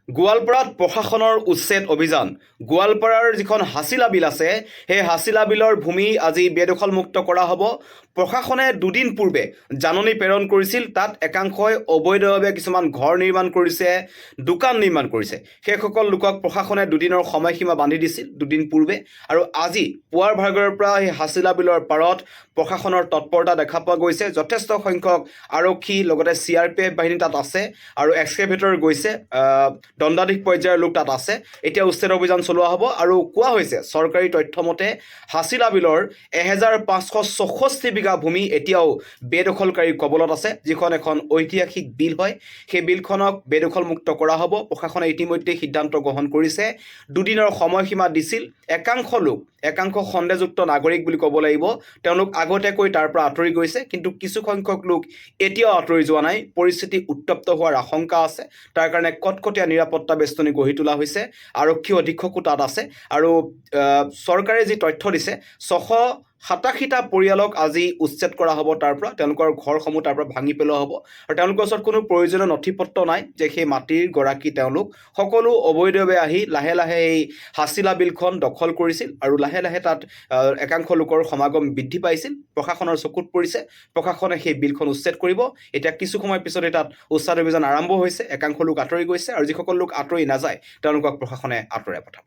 গোৱালপাৰাত প্ৰশাসনৰ উচ্ছেদ অভিযান। গোৱালপাৰাৰ যিখন হাছিলা বিল আছে, সেই হাছিলা বিলৰ ভূমি আজি বেদখলমুক্ত কৰা হ'ব। প্ৰশাসনে দুদিন পূৰ্বে জাননী প্ৰেৰণ কৰিছিল। তাত একাংশই অবৈধভাৱে কিছুমান ঘৰ নিৰ্মাণ কৰিছে, দোকান নিৰ্মাণ কৰিছে। সেইসকল লোকক প্ৰশাসনে দুদিনৰ সময়সীমা বান্ধি দিছিল দুদিন পূৰ্বে। আৰু আজি পুৱাৰ ভাগৰ পৰা সেই হাছিলা বিলৰ পাৰত প্ৰশাসনৰ তৎপৰতা দেখা পোৱা গৈছে। যথেষ্ট সংখ্যক আৰক্ষী লগতে CRPF বাহিনী তাত আছে আৰু এক্সকেভেটৰ গৈছে। দণ্ডাধীশ পৰ্যায়ৰ লোক তাত আছে। এতিয়া উচ্ছেদ অভিযান চলোৱা হ'ব। আৰু কোৱা হৈছে চৰকাৰী তথ্য মতে হাছিলা বিলৰ 1564 বিঘা ভূমি এতিয়াও বেদখলকাৰীৰ কবলত আছে, যিখন এখন ঐতিহাসিক বিল হয়। সেই বিলখনক বেদখলমুক্ত কৰা হ'ব। প্ৰশাসনে ইতিমধ্যে সিদ্ধান্ত গ্ৰহণ কৰিছে। দুদিনৰ সময়সীমা দিছিল। একাংশ সন্দেহযুক্ত নাগৰিক বুলি ক'ব লাগিব, তেওঁলোক আগতীয়াকৈ তাৰ পৰা আঁতৰি গৈছে, কিন্তু কিছু সংখ্যক লোক এতিয়াও আঁতৰি যোৱা নাই। পৰিস্থিতি উত্তপ্ত হোৱাৰ আশংকা আছে। তাৰ কাৰণে কটকটীয়া নিৰাপত্তা বেষ্টনী গঢ়ি তোলা হৈছে। আৰক্ষী অধীক্ষকো তাত আছে। আৰু চৰকাৰে যি তথ্য দিছে, 687টা পৰিয়ালক আজি উচ্ছেদ কৰা হ'ব তাৰ পৰা। তেওঁলোকৰ ঘৰসমূহ তাৰ পৰা ভাঙি পেলোৱা হ'ব। আৰু তেওঁলোকৰ ওচৰত কোনো প্ৰয়োজনীয় নথি পত্ৰ নাই যে সেই মাটিৰ গৰাকী তেওঁলোক। সকলো অবৈধভাৱে আহি লাহে লাহে এই হাছিলা বিলখন দখল কৰিছিল আৰু লাহে লাহে তাত একাংশ লোকৰ সমাগম বৃদ্ধি পাইছিল। প্ৰশাসনৰ চকুত পৰিছে। প্ৰশাসনে সেই বিলখন উচ্ছেদ কৰিব। এতিয়া কিছু সময়ৰ পিছতে তাত উচ্ছেদ অভিযান আৰম্ভ হৈছে। একাংশ লোক আঁতৰি গৈছে আৰু যিসকল লোক আঁতৰি নাযায় তেওঁলোকক প্ৰশাসনে আঁতৰাই পঠাব।